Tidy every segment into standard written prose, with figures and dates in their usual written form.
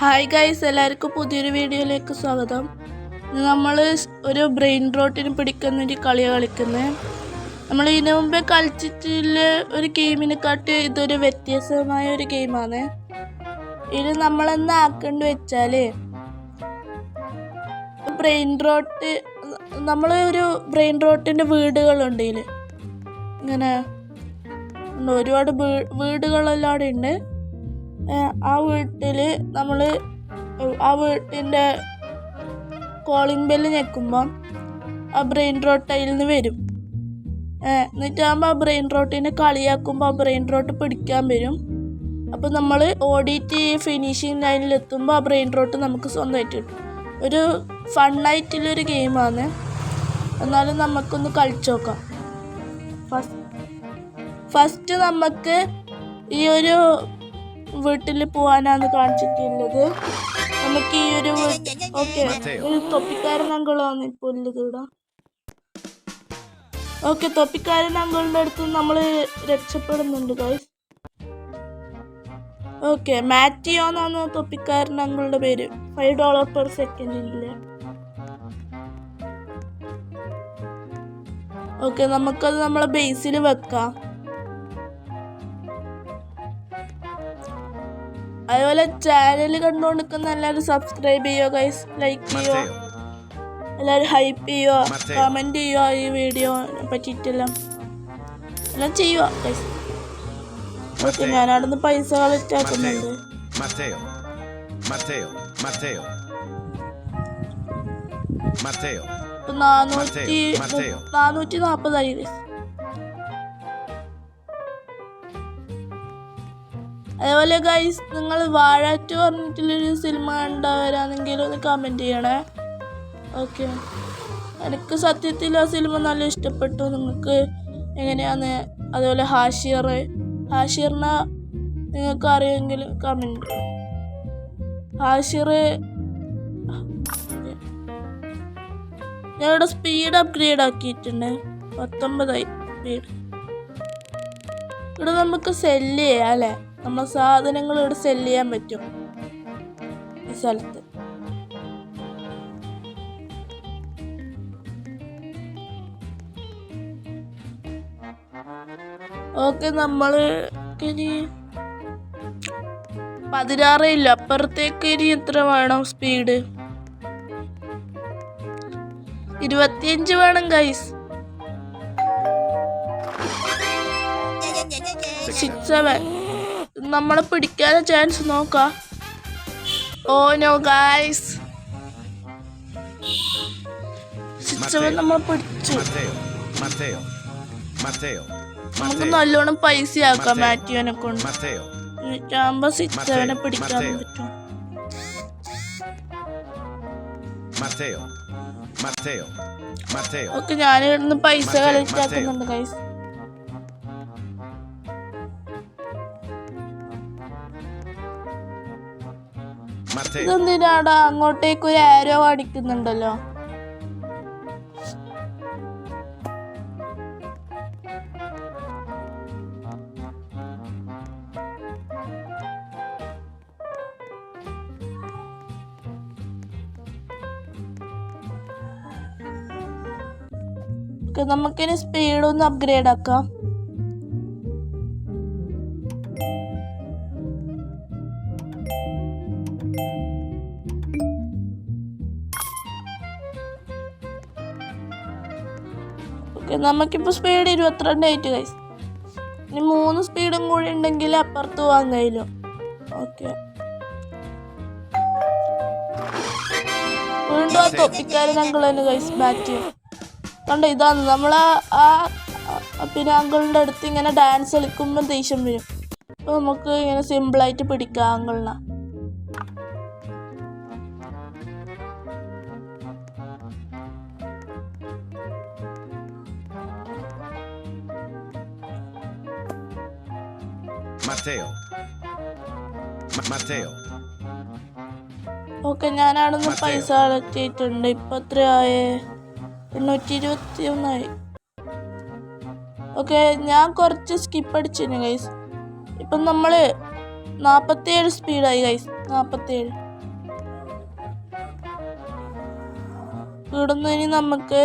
Hi guys, എല്ലാവർക്കും പുതിയൊരു വീഡിയോയിലേക്ക് സ്വാഗതം. നമ്മൾ ഒരു ബ്രെയിൻ റോട്ടിന് പിടിക്കുന്ന ഒരു കളിയാണ് കളിക്കുന്നത്. നമ്മൾ ഇതിനു മുമ്പേ കളിച്ചിട്ടുള്ള ഒരു ഗെയിമിനെക്കാട്ടി ഇതൊരു വ്യത്യസ്തമായ ഒരു ഗെയിമാണ്. ഇത് നമ്മളെന്ന് ആക്കേണ്ടി വെച്ചാൽ ബ്രെയിൻ റോട്ട്, നമ്മൾ ഒരു ബ്രെയിൻ റോട്ടിൻ്റെ വീടുകളുണ്ട്. ഇതിൽ ഇങ്ങനെ ഒരുപാട് വീടുകളെല്ലാം അവിടെ ഉണ്ട്. ആ വീട്ടിൽ നമ്മൾ ആ വീട്ടിൻ്റെ കോളിംഗ് ബെല്ല് ഞെക്കുമ്പം ആ ബ്രെയിൻ റോട്ട് അതിൽ നിന്ന് വരും. എന്നിട്ടാകുമ്പോൾ ആ ബ്രെയിൻ റോട്ടിനെ കളിയാക്കുമ്പോൾ ആ ബ്രെയിൻ റോട്ട് പിടിക്കാൻ വരും. അപ്പോൾ നമ്മൾ ഓടിയിട്ട് ഫിനിഷിങ് ലൈനിലെത്തുമ്പോൾ ആ ബ്രെയിൻ റോട്ട് നമുക്ക് സ്വന്തമായിട്ട് കിട്ടും. ഒരു ഫണ്ണായിട്ടുള്ളൊരു ഗെയിമാണ്. എന്നാലും നമുക്കൊന്ന് കളിച്ചു നോക്കാം. ഫസ്റ്റ് നമുക്ക് ഈ ഒരു വീട്ടിൽ പോകാനാണ് കാണിച്ചിട്ടുള്ളത്. നമുക്ക് ഈ ഒരു ഓക്കെ, ഒരു തൊപ്പിക്കാരൻ അങ്കിളാണ് ഇപ്പോൾ ഉള്ളത് ഇവിടെ. ഓക്കെ, തൊപ്പിക്കാരൻ അങ്കിളിൻ്റെ അടുത്ത് നമ്മൾ രക്ഷപ്പെടുന്നുണ്ട് ഗൈസ്. ഓക്കെ, മാറ്റിയോ എന്നാണ് തൊപ്പിക്കാരൻ അങ്കിളുടെ പേര്. $5 per second. ഓക്കെ, നമുക്കത് നമ്മളെ ബേസിൽ വെക്കാം. അതുപോലെ ചാനൽ കണ്ടുകൊണ്ടിരിക്കുന്ന എല്ലാവരും സബ്സ്ക്രൈബ് ചെയ്യുക ഗൈസ്, ലൈക്ക് ചെയ്യുക, എല്ലാവരും ഹൈപ്പ് ചെയ്യുക, കമൻറ്റ് ചെയ്യുക, ഈ വീഡിയോ പറ്റിയിട്ടെല്ലാം എല്ലാം ചെയ്യുക ഗൈസ്. ഓക്കെ, ഞാൻ അവിടെ നിന്ന് പൈസ കളക്ട് ആക്കുന്നുണ്ട്. 440 ഗൈസ്. അതേപോലെ ഗൈസ്, നിങ്ങൾ വാഴ 2 പറഞ്ഞിട്ടുള്ളൊരു സിനിമ കണ്ടവരാണെങ്കിൽ ഒന്ന് കമൻറ്റ് ചെയ്യണേ. ഓക്കെ, എനിക്ക് സത്യത്തിൽ ആ സിനിമ നല്ല ഇഷ്ടപ്പെട്ടു. നിങ്ങൾക്ക് എങ്ങനെയാന്ന്? അതുപോലെ ഹാഷിറിനെ നിങ്ങൾക്ക് അറിയുമെങ്കിൽ കമൻറ്റ്. ഹാഷിർ ഞാനിവിടെ സ്പീഡ് അപ്ഗ്രേഡ് ആക്കിയിട്ടുണ്ട്. 19 സ്പീഡ്. ഇവിടെ നമുക്ക് സെല്ല് ചെയ്യാം അല്ലേ? നമ്മളെ സാധനങ്ങൾ ഇവിടെ സെല്ല് ചെയ്യാൻ പറ്റും ഈ സ്ഥലത്ത്. ഓക്കെ, നമ്മൾ ഇനി 16 ഇല്ല, അപ്പുറത്തേക്ക് ഇനി എത്ര വേണം സ്പീഡ്? 25 വേണം ഗൈസ്. 6-7 നമ്മളെ പിടിക്കാനുള്ള ചാൻസ് നോക്കാം. ഓ നോ ഗൈസ്, 6-7 നമ്മൾ പിടിച്ചു. നമുക്ക് നല്ലോണം പൈസ ആക്കാം മാറ്റിയോനെ കൊണ്ട്. 6-7 പിടിക്കാൻ പറ്റും. ഓക്കെ, ഞാൻ ഇവിടുന്ന് പൈസ കളക്ട് ആക്കുന്നുണ്ട് ഗൈസ്. ഇതെന്തിനാടാ അങ്ങോട്ടേക്ക് ഒരു ആരോ അടിക്കുന്നുണ്ടല്ലോ? നമുക്കിനി സ്പീഡ് ഒന്ന് അപ്ഗ്രേഡ് ആക്കാം. നമുക്കിപ്പോൾ സ്പീഡ് 22 ആയിട്ട് ഗൈസ്. ഇനി 3 സ്പീഡും കൂടി ഉണ്ടെങ്കിൽ അപ്പുറത്ത് പോകാൻ കഴിയും. ഓക്കെ, വീണ്ടും ആ തൊപ്പിക്കാരൻ അങ്കിൾ തന്നെ ഗൈസ് ബാറ്റ് കണ്ടോ. ഇതാണ് നമ്മൾ പിന്നെ അങ്കിളിൻ്റെ അടുത്ത് ഇങ്ങനെ ഡാൻസ് കളിക്കുമ്പോൾ ദേഷ്യം വരും. അപ്പോൾ നമുക്ക് ഇങ്ങനെ സിമ്പിളായിട്ട് പിടിക്കാം അങ്കിളിനെ. ഓക്കെ, ഞാനവിടുന്ന് പൈസ കളക്ട് ചെയ്തിട്ടുണ്ട്. ഇപ്പം എത്രയായേ? 821 ആയി. ഓക്കെ, ഞാൻ കുറച്ച് സ്കിപ്പ് അടിച്ചിരുന്നു ഗൈസ്. ഇപ്പം നമ്മൾ 47 സ്പീഡായി ഗൈസ്. 47 ഇവിടുന്ന് ഇനി നമുക്ക്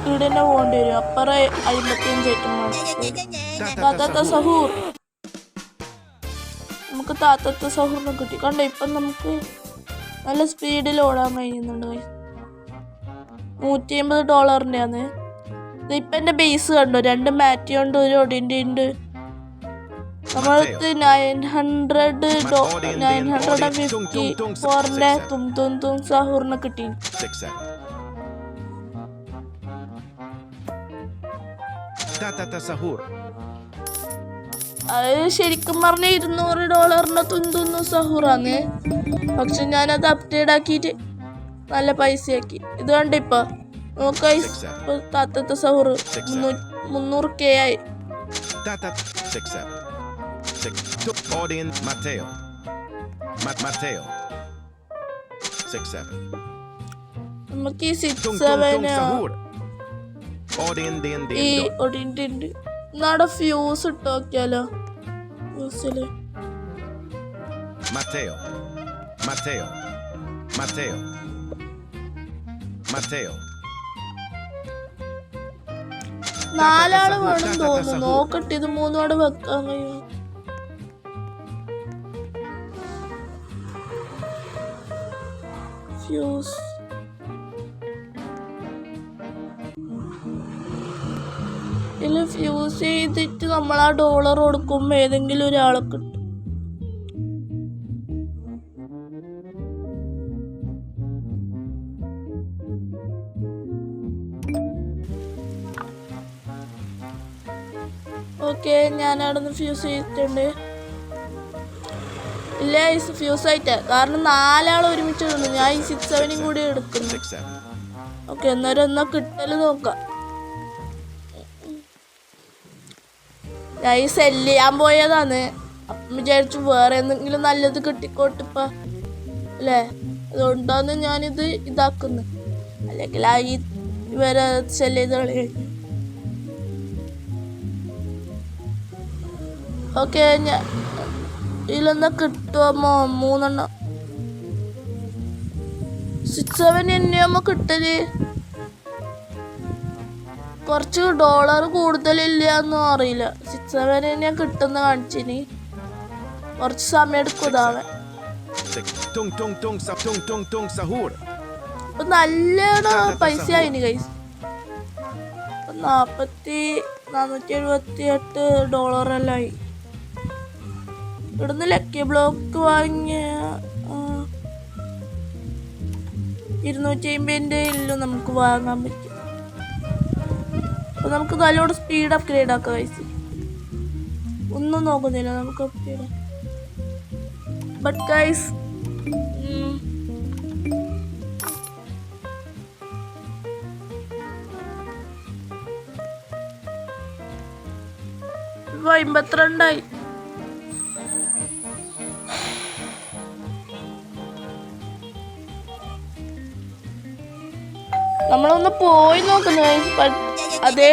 വീടിനെ പോകേണ്ടി വരും. അപ്പറേ 55 താത്താത്ത സഹൂർ. നമുക്ക് താത്താത്ത സഹൂറിനെ കിട്ടി. കണ്ടോ ഇപ്പം നമുക്ക് നല്ല സ്പീഡിൽ ഓടാൻ കഴിയുന്നുണ്ട്. $150 ആണ്. ഇപ്പം എൻ്റെ ബേസ് കണ്ടോ, 2 മാറ്റി ഉണ്ട്, 1 ഒടിൻ്റെ ഉണ്ട്. നമ്മൾക്ക് 954 തും സഹൂറിനെ കിട്ടി. അത് ശരിക്കും പറഞ്ഞ $200 തും സഹൂറാണ്. പക്ഷെ ഞാനത് അപ്ഡേറ്റ് ആക്കിയിട്ട് നല്ല പൈസയാക്കി. ഇത് കണ്ട ഇപ്പൊ നോക്ക, താത്തത്തെ സഹൂർ 300K ആയി. നമുക്ക് ഈ 67 ഈ ഒടിൻ്റെ ഉണ്ട്. നാടെ ഫ്യൂസ് ഇട്ട് നോക്കിയാലോ. ഫ്യൂസില് നാലാള് വേണം തോന്നുന്നു. നോക്കട്ടെ, ഇത് 3 വെക്കാൻ കഴിയും. ഫ്യൂസ് ഇതിൽ ഫ്യൂസ് ചെയ്തിട്ട് നമ്മൾ ആ $1 കൊടുക്കുമ്പോൾ ഏതെങ്കിലും ഒരാളെ കിട്ടും. ഓക്കെ, ഞാൻ അവിടെ നിന്ന് ഫ്യൂസ് ചെയ്തിട്ടുണ്ട്. ഇല്ല, ഫ്യൂസ് ആയിട്ട് കാരണം 4 ആൾ ഒരുമിച്ച് ഇടുന്നു. ഞാൻ ഈ 67 കൂടി എടുക്കുന്നു. ഓക്കെ, എന്നാലും എന്നാ കിട്ടല് നോക്കാം. ഞാൻ ഈ സെല്ല് ചെയ്യാൻ പോയതാണ്. അപ്പം വിചാരിച്ചു വേറെ എന്തെങ്കിലും നല്ലത് കിട്ടിക്കോട്ടിപ്പ അല്ലേ, അതുകൊണ്ടാണ് ഞാനിത് ഇതാക്കുന്നത്. അല്ലെങ്കിൽ ആ ഈ ഇവരെ സെല്ല് ചെയ്ത് കളി. ഓക്കെ, ഞാൻ ഇതിലെന്താ കിട്ടുമോ? 3 67 തന്നെയാകുമ്പോ കിട്ടല്. കുറച്ച് $1 കൂടുതലില്ല എന്നും അറിയില്ല. 67 തന്നെയാ കിട്ടുന്ന കാണിച്ചിനി. കുറച്ച് സമയം എടുക്കും ഇതാവൻ. ഇപ്പൊ നല്ലോണം പൈസ ആയിന് കൈസ്. $478 എല്ലാം ആയി. ഇവിടുന്ന് ലക്കി ബ്ലോക്ക് വാങ്ങിയ 250 ഇല്ലും നമുക്ക് വാങ്ങാൻ പറ്റും. അപ്പൊ നമുക്ക് നല്ലോണം സ്പീഡ് അപ്ഗ്രേഡ് ആക്കാം ഗൈസ്. ഒന്നും നോക്കുന്നില്ല, നമുക്ക് അപ്ഗ്രേഡ്. ബട്ട് ഗൈസ് ഇപ്പൊ 52 നമ്മളൊന്ന് പോയി നോക്കുന്നു ഗൈസ്. അതേ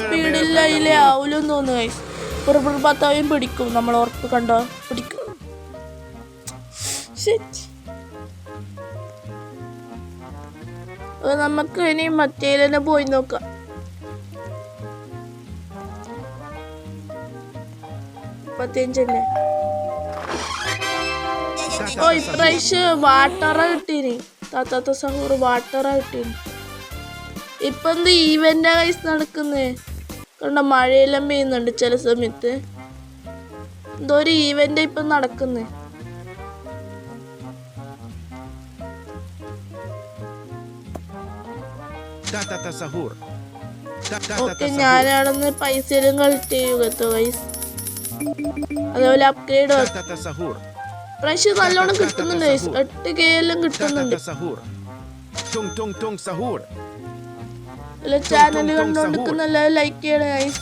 സ്പീഡിൽ അതിലെ ആവൂലെന്ന് തോന്നുന്നു ഗൈസ്. പുറപ്പുറത്തായും പിടിക്കും, നമ്മൾ ഉറപ്പ് കണ്ടോ, പിടിക്കും. നമുക്ക് ഇനി മറ്റേ തന്നെ പോയി നോക്കാം. 35 തന്നെ. ഓ, ഇപ്രാവശ്യം വാട്ടറാ കിട്ടീനി. താത്താത്ത സഹൂർ വാട്ടറാ കിട്ടീനി. ഇപ്പൊ എന്ത് ഈവൻ്റാ ഗൈസ് നടക്കുന്നേ കണ്ട, മഴയെല്ലാം പെയ്യുന്നുണ്ട് ചില സമയത്ത്. എന്തോ ഒരു ഈവൻ്റ് ഇപ്പം നടക്കുന്നേ. ഓക്കെ, ഞാനാണെന്ന് പൈസയിലും കളക്ട് ചെയ്യുക ഗൈസ്. അതേപോലെ അപ്ഗ്രേഡ് പ്രാവശ്യം നല്ലോണം കിട്ടുന്നുണ്ട് ഗൈസ്. 8K എല്ലാം കിട്ടുന്നുണ്ട്. ചാനൽ കണ്ടോണ്ടിരിക്കുന്ന ലൈക്ക് ചെയ്യണേ ഗൈസ്.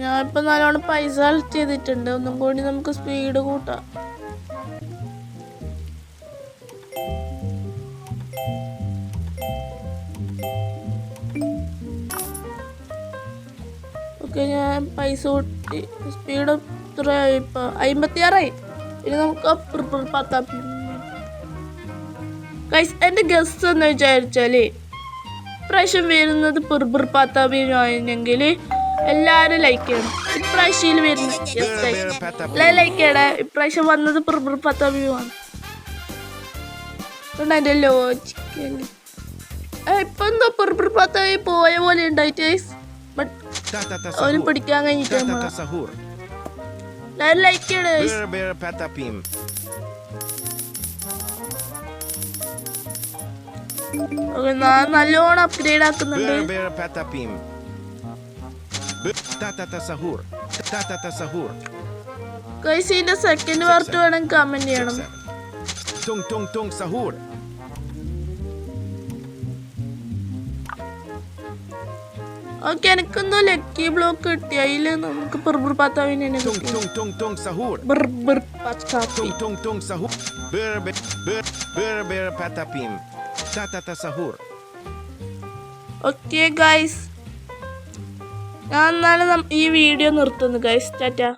ഞാൻ ഇപ്പൊ നല്ലോണം പൈസ കളക്ട് ചെയ്തിട്ടുണ്ട്. ഒന്നും കൂടി നമുക്ക് സ്പീഡ് കൂട്ടാം. ഓക്കെ, ഞാൻ പൈസ കൂട്ടി. സ്പീഡ് എത്രയായി ഇപ്പോൾ? 56ആയി. ഇനി നമുക്ക് പത്താം. ഗൈസ്, എൻ്റെ ഗസ്റ്റ് എന്ന് വിചാരിച്ചാൽ ഇപ്രാവശ്യം വരുന്നത് പത്താബിനാണെങ്കിൽ എല്ലാവരും ലൈക്ക് ചെയ്യണം. ഇപ്രാവശ്യം വരുന്ന ലൈക്ക് ചെയ്യണേ. ഇപ്രാവശ്യം വന്നത് പത്താബിയാണ്. എൻ്റെ ലോജിക്കല് ഇപ്പൊ എന്തോ പത്താബി പോയ പോലെ ഉണ്ടായിട്ട് ബട്ട് അവന് പിടിക്കാൻ കഴിഞ്ഞിട്ട് എല്ലാവരും ലൈക്ക് ചെയ്യണേ. നല്ലോണം അപ്ഗ്രേഡ് ആക്കുന്നുണ്ട്. ഗൈസ്, ഇതിന്റെ സെക്കൻഡ് പാർട്ട് വേണം കമന്റ് ചെയ്യണം. ഓക്കെ, എനിക്കെന്തോ ലക്കി ബ്ലോക്ക് കിട്ടി. അതില് നമുക്ക് പത്താവിനെ ഓക്കെ ഗൈസ്, ഞാൻ എന്നാലും ഈ വീഡിയോ നിർത്തുന്നു ഗൈസ്. ടാറ്റാ.